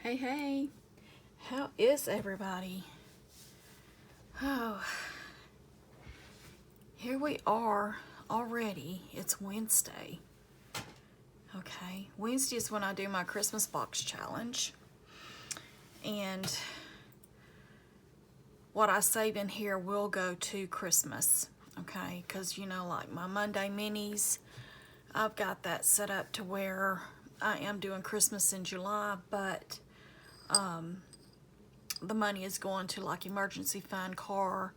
Hey, hey, how is everybody? Oh, here we are already. It's Wednesday. Okay, Wednesday is when I do my Christmas box challenge. And what I save in here will go to Christmas. Okay, because like my Monday minis, I've got that set up to where I am doing Christmas in July, but the money is going to like emergency fund, car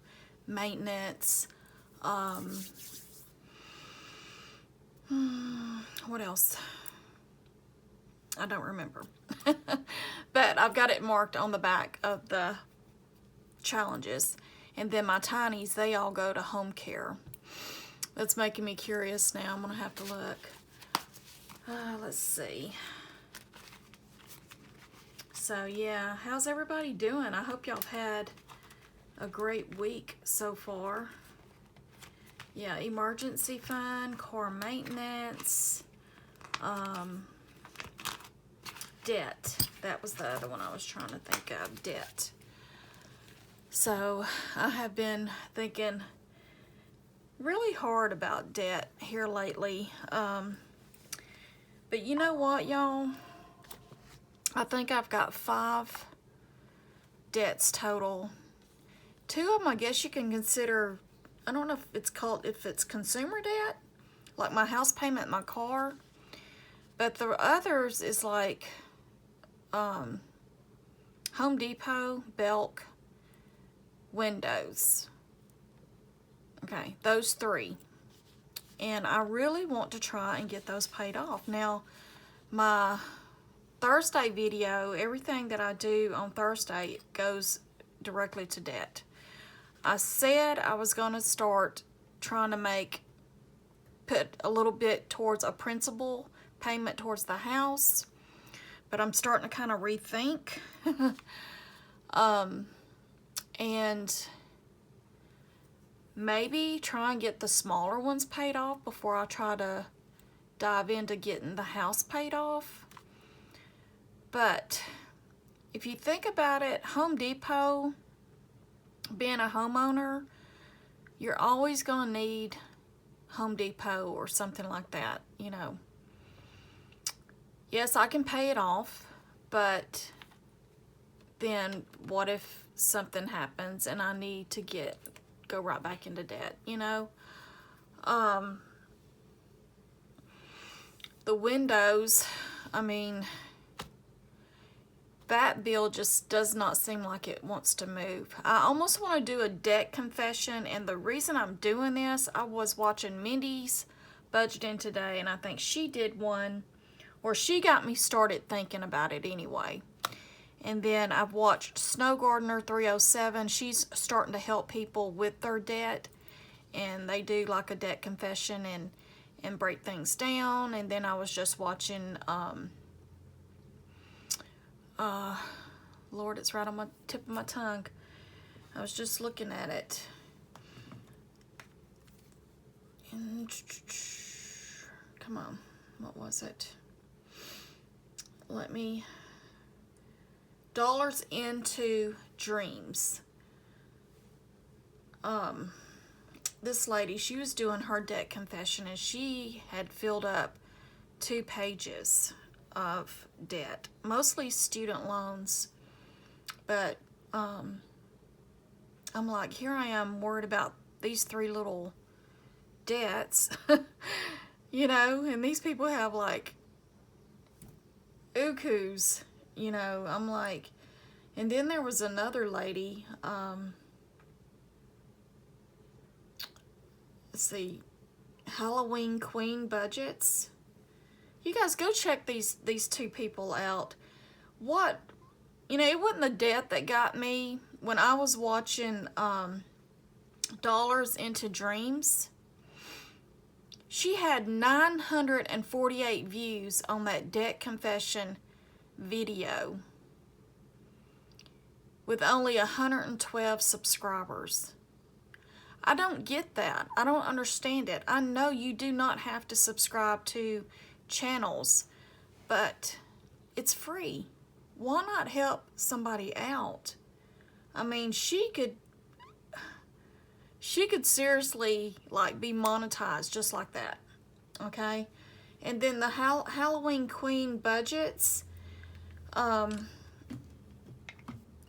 maintenance, what else? I don't remember. But I've got it marked on the back of the challenges. And then my tinies, they all go to home care. That's making me curious now. I'm going to have to look. Let's see. So yeah, how's everybody doing? I hope y'all have had a great week so far. Yeah, emergency fund, car maintenance, debt. That was the other one I was trying to think of, debt. So I have been thinking really hard about debt here lately. But you know what, y'all? I think I've got 5 debts total. 2 of them I guess you can consider, I don't know if it's consumer debt, like my house payment, my car. But the others is like Home Depot, Belk, windows. Okay, those 3. And I really want to try and get those paid off. Now, my Thursday video, everything that I do on Thursday goes directly to debt. I said I was going to start trying to put a little bit towards a principal payment towards the house, but I'm starting to kind of rethink. And maybe try and get the smaller ones paid off before I try to dive into getting the house paid off. But if you think about it, Home Depot, being a homeowner, you're always going to need Home Depot or something like that, Yes, I can pay it off, but then what if something happens and I need to go right back into debt, The windows, I mean, that bill just does not seem like it wants to move. I almost want to do a debt confession, and the reason I'm doing this, I was watching Mindy's budgeting today, and I think she did one, or she got me started thinking about it anyway. And then I've watched Snow Gardener 307. She's starting to help people with their debt, and they do like a debt confession and break things down. And then I was just watching Lord, it's right on my tip of my tongue. I was just looking at it. And, come on, what was it? Dollars into Dreams. This lady, she was doing her debt confession, and she had filled up 2 pages of debt, mostly student loans. But I'm like, here I am worried about these 3 little debts, and these people have like ukus, I'm like, and then there was another lady, let's see, Halloween Queen Budgets. You guys go check these 2 people out. It wasn't the debt that got me when I was watching Dollars into Dreams. She had 948 views on that debt confession video with only 112 subscribers. I don't get that. I don't understand it. I know you do not have to subscribe to channels, but it's free. why not help somebody out? I mean, she could seriously like be monetized just like that. Okay? And then the Halloween Queen budgets,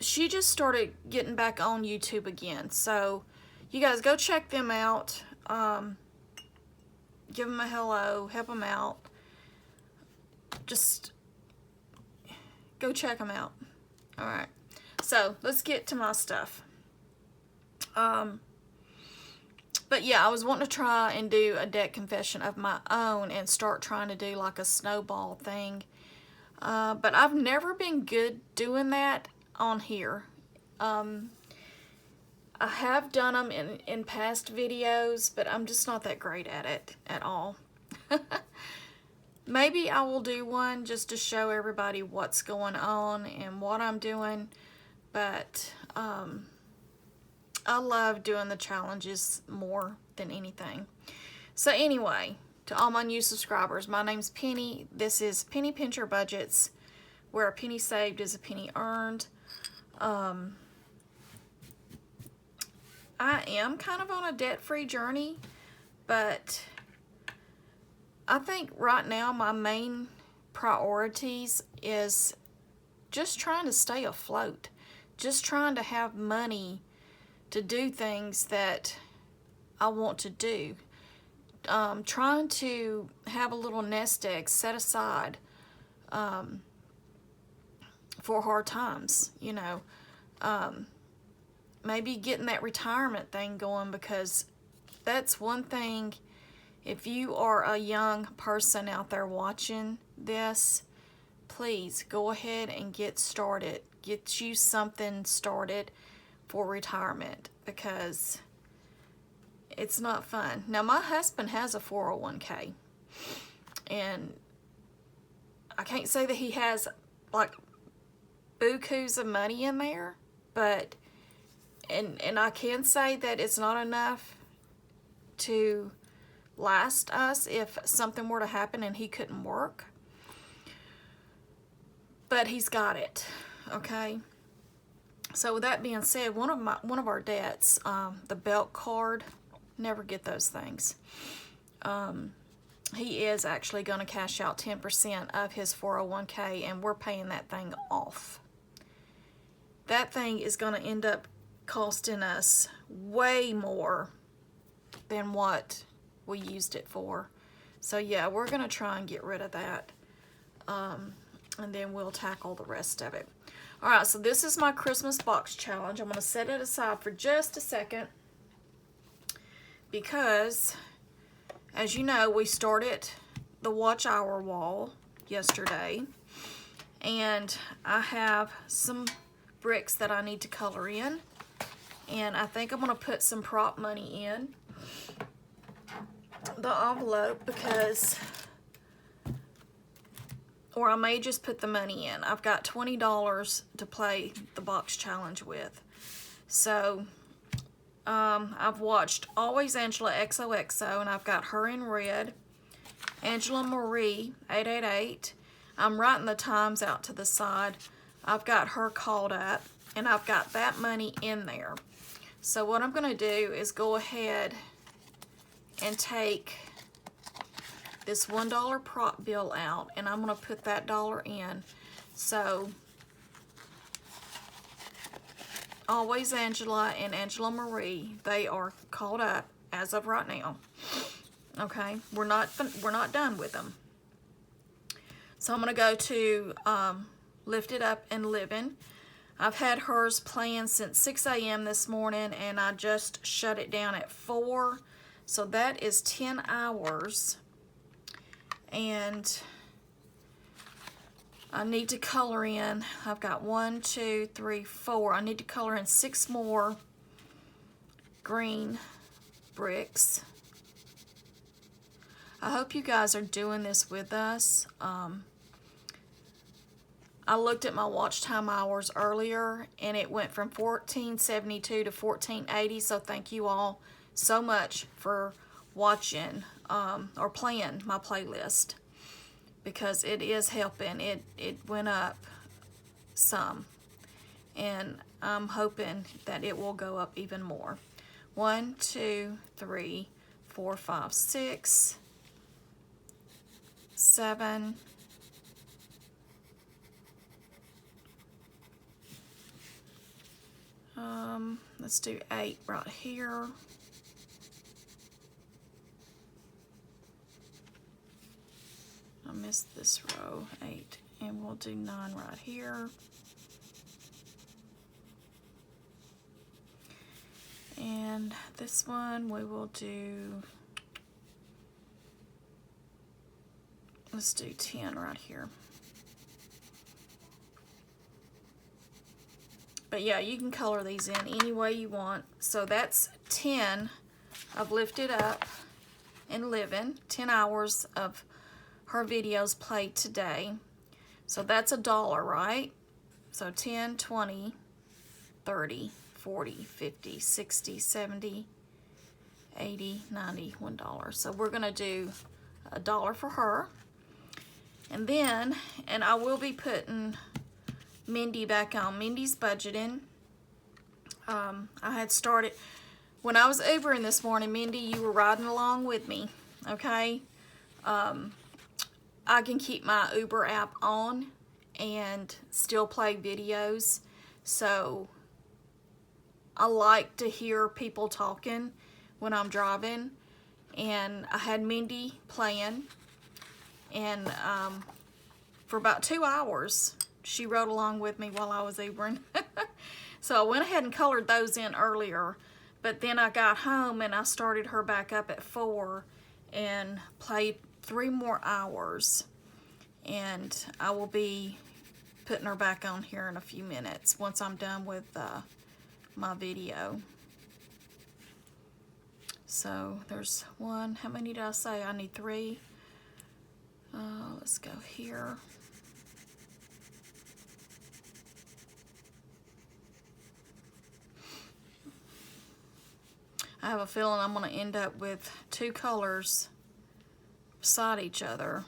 she just started getting back on YouTube again. So you guys go check them out. Give them a hello, help them out. Just go check them out. All right. So let's get to my stuff. But yeah, I was wanting to try and do a debt confession of my own and start trying to do like a snowball thing. But I've never been good doing that on here. I have done them in past videos, but I'm just not that great at it at all. Maybe I will do one just to show everybody what's going on and what I'm doing. But I love doing the challenges more than anything. So anyway, to all my new subscribers, my name's Penny. This is Penny Pincher Budgets, where a penny saved is a penny earned. I am kind of on a debt-free journey, but I think right now my main priorities is just trying to stay afloat, just trying to have money to do things that I want to do. Trying to have a little nest egg set aside for hard times, you know. Maybe getting that retirement thing going, because that's one thing. If you are a young person out there watching this, please go ahead and get started. Get you something started for retirement, because it's not fun. Now, my husband has a 401k, and I can't say that he has like bukus of money in there, but and I can say that it's not enough to last us if something were to happen and he couldn't work. But he's got it, okay? So with that being said, one of our debts, the Belk card, never get those things. He is actually going to cash out 10% of his 401k, and we're paying that thing off. That thing is going to end up costing us way more than what we used it for. So yeah, we're going to try and get rid of that. And then we'll tackle the rest of it. Alright, so this is my Christmas box challenge. I'm going to set it aside for just a second, because, as you know, we started the watch hour wall yesterday, and I have some bricks that I need to color in, and I think I'm going to put some prop money in the envelope, because, or I may just put the money in. I've got $20 to play the box challenge with. So I've watched Always Angela XOXO, and I've got her in red. Angela Marie 888. I'm writing the times out to the side. I've got her called up, and I've got that money in there. So what I'm going to do is go ahead and take this $1 prop bill out, and I'm going to put that dollar in. So Always Angela and Angela Marie, they are called up as of right now. Okay, we're not done with them. So I'm going to go to Lift It Up and Living. I've had hers playing since 6 a.m. this morning, and I just shut it down at 4. So that is 10 hours. And I need to color in. I've got 1, 2, 3, 4. I need to color in 6 more green bricks. I hope you guys are doing this with us. I looked at my watch time hours earlier, and it went from 1472 to 1480. So thank you all so much for watching or playing my playlist, because it is helping. It went up some. And I'm hoping that it will go up even more. 1, 2, 3, 4, 5, 6, 7, let's do 8 right here. I missed this row, 8, and we'll do 9 right here. And this one we will do, let's do 10 right here. But yeah, you can color these in any way you want. So that's 10 of Lift It Up and Living, 10 hours of her videos played today. So that's $1, right? So 10, 20, 30, 40, 50, 60, 70, 80, 90, $1. So we're gonna do $1 for her. And then, and I will be putting Mindy back on. Mindy's budgeting. I had started, when I was Ubering this morning, Mindy, you were riding along with me, okay? I can keep my Uber app on and still play videos. So I like to hear people talking when I'm driving. And I had Mindy playing. And for about 2 hours, she rode along with me while I was Ubering. So I went ahead and colored those in earlier. But then I got home and I started her back up at 4 and played 3 more hours. And I will be putting her back on here in a few minutes once I'm done with my video. So there's 1, how many did I say? I need 3. Let's go here. I have a feeling I'm going to end up with 2 colors beside each other.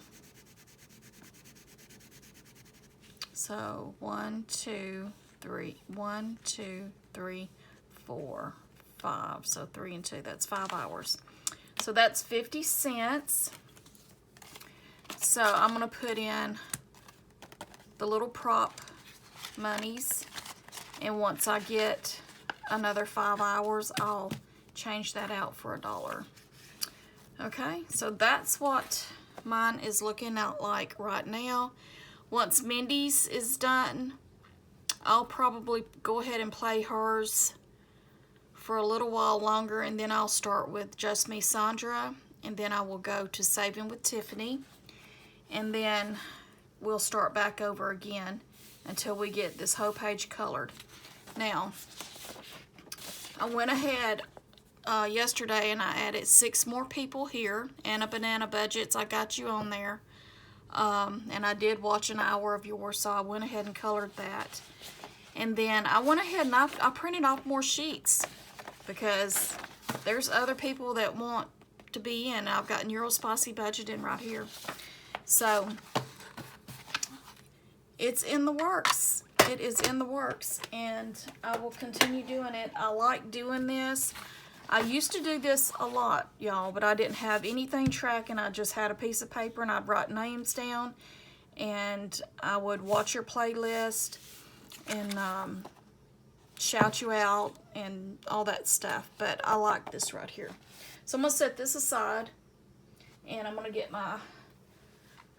So 1, 2, 3, 1, 2, 3, 4, 5. So 3 and 2, that's 5 hours. So that's 50 cents. So I'm gonna put in the little prop monies, and once I get another 5 hours, I'll change that out for $1. Okay, so that's what mine is looking out like right now. Once Mindy's is done, I'll probably go ahead and play hers for a little while longer, and then I'll start with Just Me Sandra, and then I will go to Saving with Tiffany, and then we'll start back over again until we get this whole page colored. Now, I went ahead yesterday and I added 6 more people here. Anna Banana Budgets, I got you on there. And I did watch an hour of yours, so I went ahead and colored that. And then I went ahead and I printed off more sheets because there's other people that want to be in. I've got Neurospicy Budgeting right here. So it's in the works. It is in the works, and I will continue doing it. I like doing this. I used to do this a lot, y'all, but I didn't have anything tracking. I just had a piece of paper and I'd write names down, and I would watch your playlist and shout you out and all that stuff. But I like this right here. So I'm going to set this aside, and I'm going to get my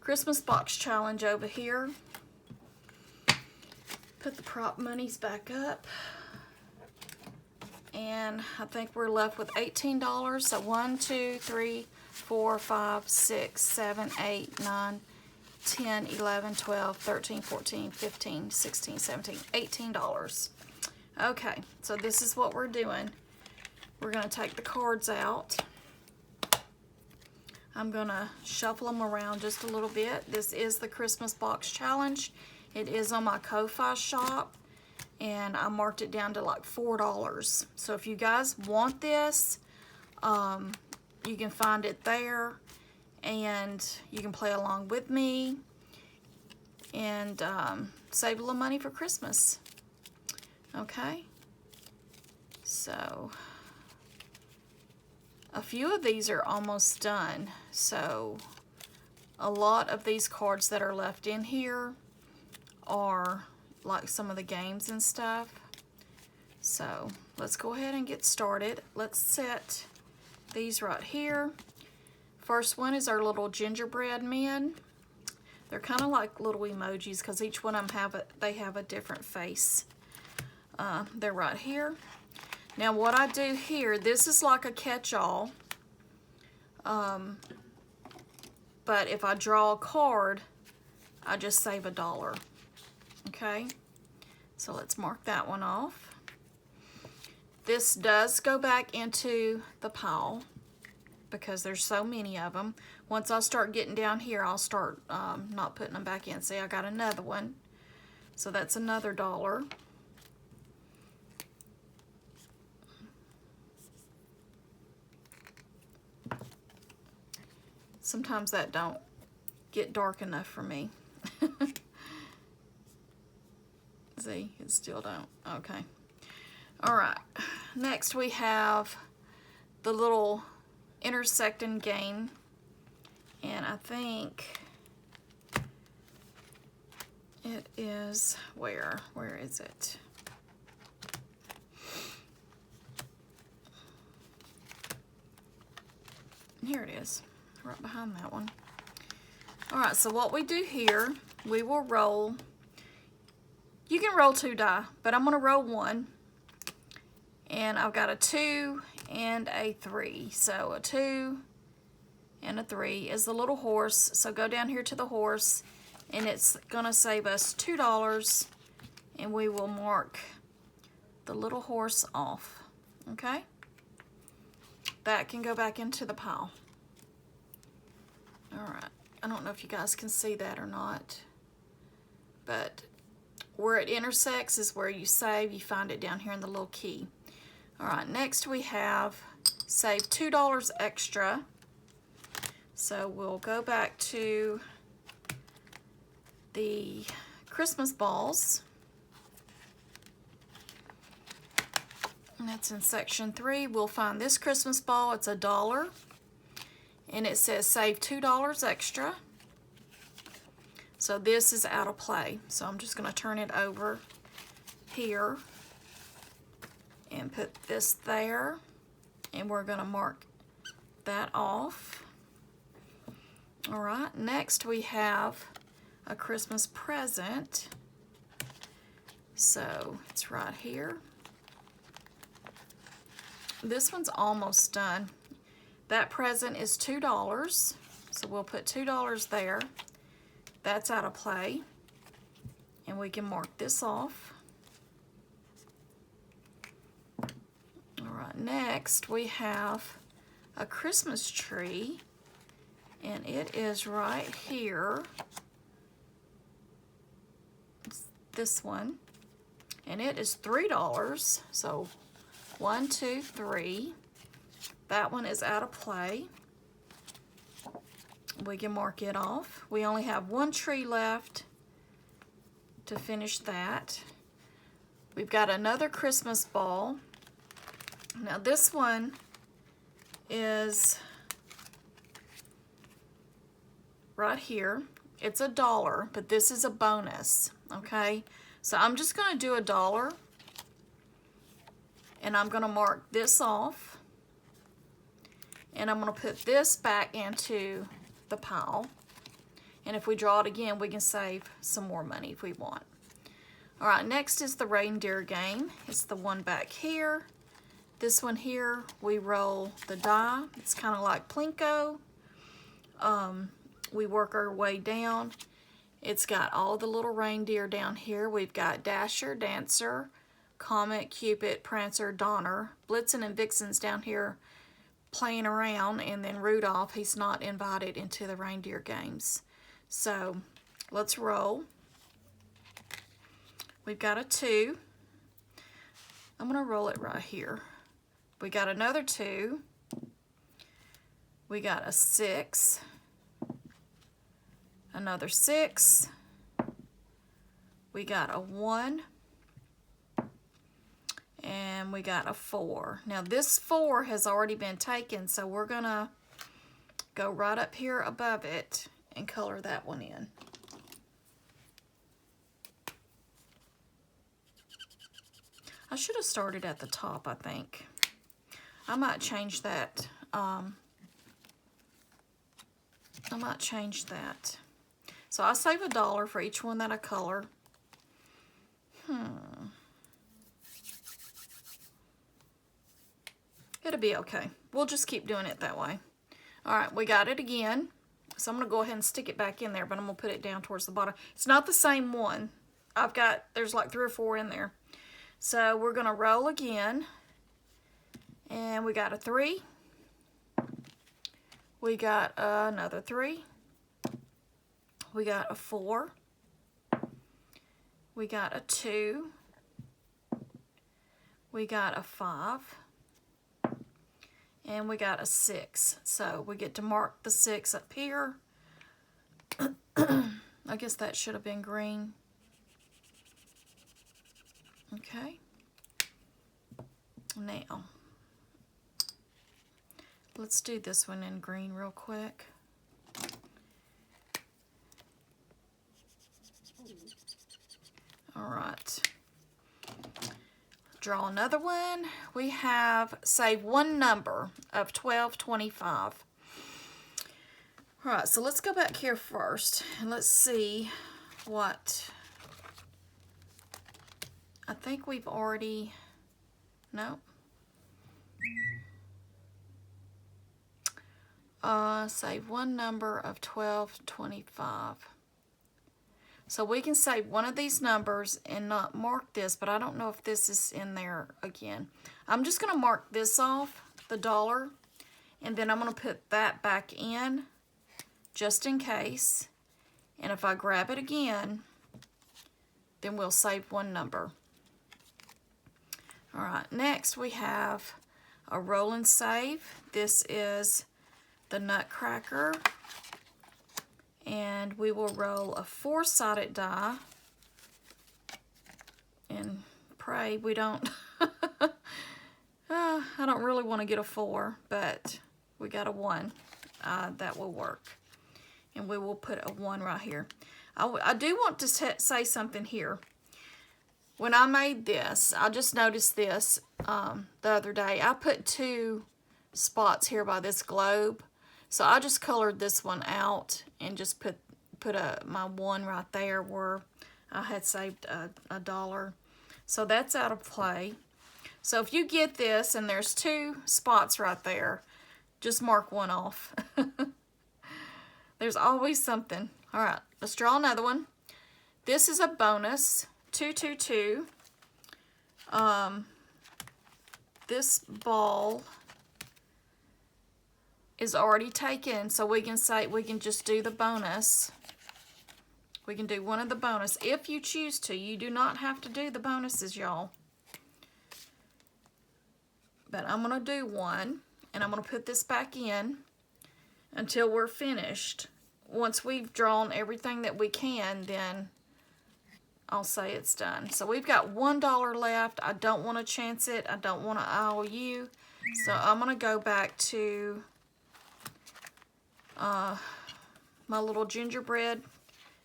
Christmas box challenge over here. Put the prop monies back up. And I think we're left with $18. So 1, 2, 3, 4, 5, 6, 7, 8, 9, 10, 11, 12, 13, 14, 15, 16, 17, $18. Okay, so this is what we're doing. We're going to take the cards out. I'm going to shuffle them around just a little bit. This is the Christmas box challenge. It is on my Ko-Fi shop, and I marked it down to like $4. So if you guys want this, you can find it there, and you can play along with me and save a little money for Christmas. Okay, so a few of these are almost done. So a lot of these cards that are left in here are like some of the games and stuff. So let's go ahead and get started. Let's set these right here. First one is our little gingerbread men. They're kind of like little emojis because each one of them they have a different face. They're right here. Now what I do here, this is like a catch-all. But if I draw a card, I just save $1. Okay, so let's mark that one off. This does go back into the pile because there's so many of them. Once I start getting down here, I'll start not putting them back in. See, I got another one. So that's another $1. Sometimes that don't get dark enough for me. See, it still don't. Okay. All right. Next we have the little intersecting game. And I think it is, where is it? Here it is, right behind that one. All right, so what we do here, we will roll. You can roll 2 die, but I'm gonna roll 1. And I've got a 2 and a 3. So a 2 and a 3 is the little horse. So go down here to the horse, and it's gonna save us $2, and we will mark the little horse off. Okay? That can go back into the pile. All right. I don't know if you guys can see that or not, but where it intersects is where you save. You find it down here in the little key. All right, next we have save $2 extra. So we'll go back to the Christmas balls. And that's in section 3. We'll find this Christmas ball. It's $1. And it says save $2 extra. So this is out of play. So I'm just going to turn it over here and put this there. And we're going to mark that off. All right, next we have a Christmas present. So it's right here. This one's almost done. That present is $2. So we'll put $2 there. That's out of play. And we can mark this off. All right, next we have a Christmas tree. And it is right here. It's this one. And it is $3. So 1, 2, 3. That one is out of play. We can mark it off. We only have one tree left to finish that. We've got another Christmas ball. Now this one is right here. It's $1, but this is a bonus, okay? So I'm just gonna do $1, and I'm gonna mark this off, and I'm gonna put this back into the pile. And if we draw it again, we can save some more money if we want. All right, next is the reindeer game. It's the one back here. This one here, we roll the die. It's kind of like Plinko. We work our way down. It's got all the little reindeer down here. We've got Dasher, Dancer, Comet, Cupid, Prancer, Donner, Blitzen and Vixen's down here playing around, and then Rudolph, he's not invited into the reindeer games. So let's roll. We've got a 2. I'm gonna roll it right here. We got another 2. We got a 6. Another 6. we got a 1, and we got a 4. Now this 4 has already been taken, so we're gonna go right up here above it and color that one in. I should have started at the top, I think. I might change that. I might change that. So I save $1 for each one that I color. It'll be okay. We'll just keep doing it that way. All right, we got it again. So I'm gonna go ahead and stick it back in there, but I'm gonna put it down towards the bottom. It's not the same one. There's like 3 or 4 in there. So we're gonna roll again. And we got a 3. We got another 3. We got a 4. We got a 2. We got a 5. And we got a 6. So we get to mark the 6 up here. I guess that should have been green. Okay. Now, let's do this one in green real quick. All right. Draw another one. We have, say, one number of 1225. All right, so let's go back here first and let's see what. I think we've already, no. Say one number of 1225. So we can say one of these numbers and not mark this, but I don't know if this is in there again. I'm just going to mark this off, the $1, and then I'm going to put that back in just in case. And if I grab it again, then we'll save one number. All right, next we have a roll and save. This is the Nutcracker. And we will roll a 4-sided die and pray we don't, I don't really want to get a 4, but we got a 1. That will work. And we will put a 1 right here. I do want to say something here. When I made this, I just noticed this the other day. I put 2 spots here by this globe. So I just colored this one out and just put my 1 right there where I had saved a $1. So that's out of play. So if you get this and there's 2 spots right there, just mark 1 off. There's always something. All right, let's draw another one. This is a bonus, 222. This ball is already taken, so we can just do the bonus. We can do one of the bonus if you choose to. You do not have to do the bonuses, y'all. But I'm gonna do 1, and I'm gonna put this back in until we're finished. Once we've drawn everything that we can, then I'll say it's done. So we've got $1 left. I don't want to chance it. I don't want to IOU. So I'm gonna go back to my little gingerbread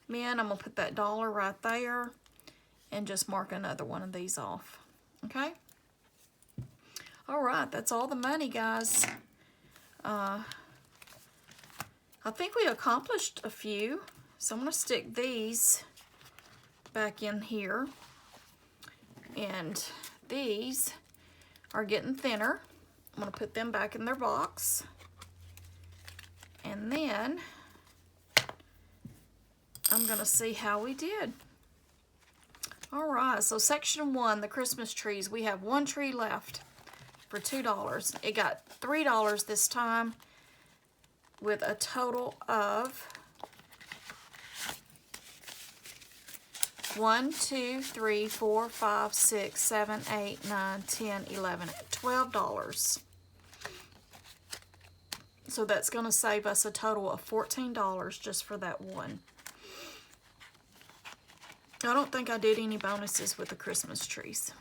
men. I'm gonna put that $1 right there and just mark another one of these off. Okay. All right, that's all the money, guys. I think we accomplished a few, so I'm gonna stick these back in here, and these are getting thinner. I'm gonna put them back in their box. And then I'm gonna see how we did. All right, so section 1, the Christmas trees. We have 1 tree left for $2. It got $3 this time with a total of 1, 2, 3, 4, 5, 6, 7, 8, 9, 10, 11, $12. So that's going to save us a total of $14 just for that one. I don't think I did any bonuses with the Christmas trees.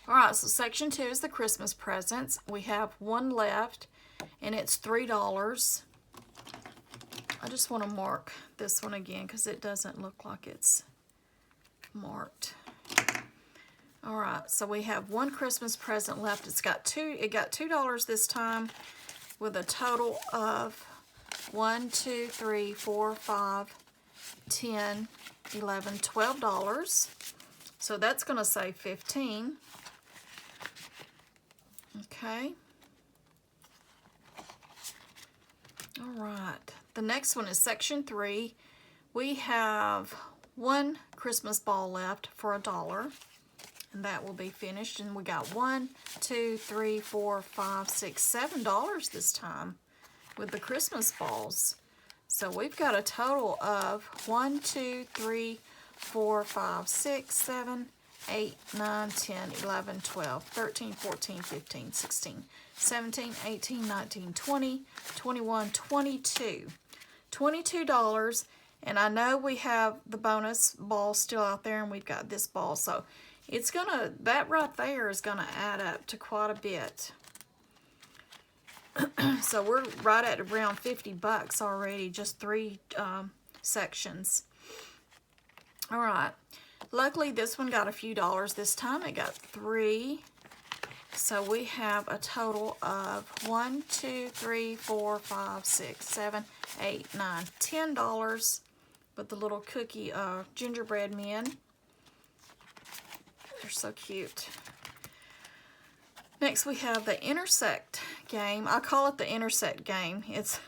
All right, so section 2 is the Christmas presents. We have one left, and it's $3. I just want to mark this one again because it doesn't look like it's marked. All right, so we have one Christmas present left. It got $2 this time, with a total of 1, 2, 3, 4, 5, 10, 11, $12. So that's going to save 15. Okay. All right. The next one is section 3. We have one Christmas ball left for $1. And that will be finished. And we got 1, 2, 3, 4, 5, 6, $7 this time with the Christmas balls. So we've got a total of 1, 2, 3, 4, 5, 6, 7, 8, 9, 10, 11, 12, 13, 14, 15, 16, 17, 18, 19, 20, 21, 22. $22. And I know we have the bonus ball still out there, and we've got this ball. So it's gonna, that right there is gonna add up to quite a bit. So we're right at around $50 already, just 3 sections. All right. Luckily, this one got a few dollars this time. It got 3. So we have a total of 1, 2, 3, 4, 5, 6, 7, 8, 9, $10 with the little cookie gingerbread men. They're so cute. Next, we have the Intersect game. I call it the Intersect game. It's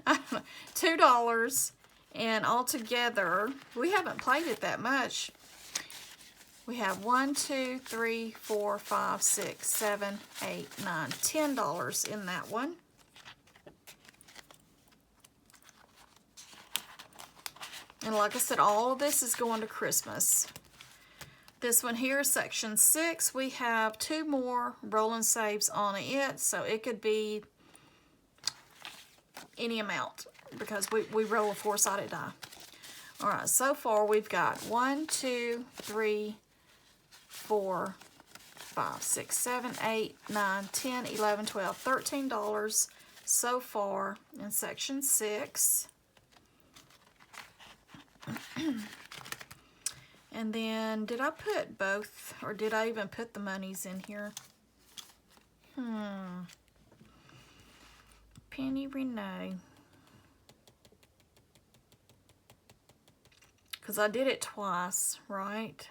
$2, and altogether, we haven't played it that much. We have 1, 2, 3, 4, 5, 6, 7, 8, 9, $10 in that one. And like I said, all of this is going to Christmas. This one here, section 6, we have 2 more roll and saves on it, so it could be any amount because we roll a 4-sided die. All right, so far we've got 1, 2, 3, 4, 5, 6, 7, 8, 9, 10, 11, 12, $13 so far in section 6. And then, did I put both, or did I even put the monies in here? Penny Renee. Because I did it twice, right?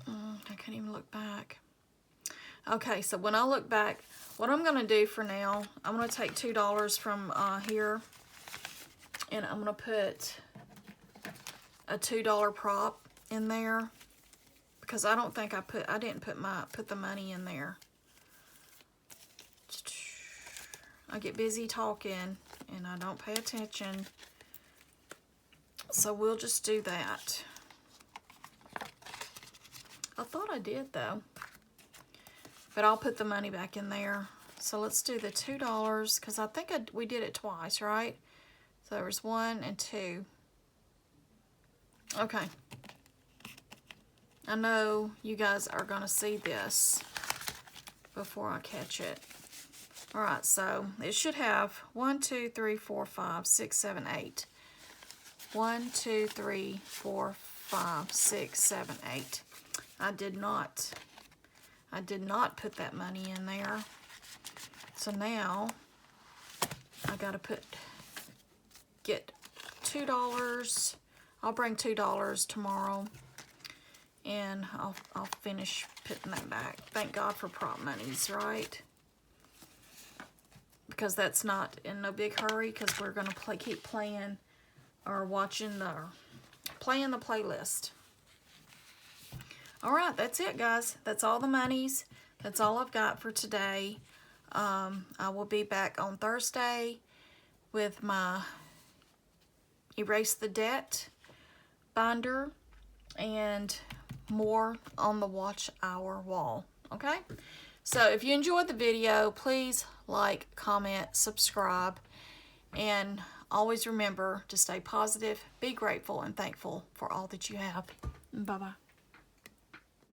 I can't even look back. Okay, so when I look back, what I'm going to do for now, I'm going to take $2 from here, and I'm going to put a $2 prop in there because I don't think I didn't put the money in there. I get busy talking and I don't pay attention. So we'll just do that. I thought I did though. But I'll put the money back in there. So let's do the $2 because I think we did it twice, right? So there was 1 and 2. Okay. I know you guys are going to see this before I catch it. All right, so it should have 1, 2, 3, 4, 5, 6, 7, 8. 1, 2, 3, 4, 5, 6, 7, 8. I did not put that money in there. So now I got to get $2. I'll bring $2 tomorrow, and I'll finish putting that back. Thank God for prop monies, right? Because that's not in no big hurry, because we're gonna keep playing or playing the playlist. All right, that's it, guys. That's all the monies. That's all I've got for today. I will be back on Thursday with my Erase the Debt binder and more on the Watch Our wall. Okay, so if you enjoyed the video, please like, comment, subscribe, and always remember to stay positive, be grateful, and thankful for all that you have. Bye-bye.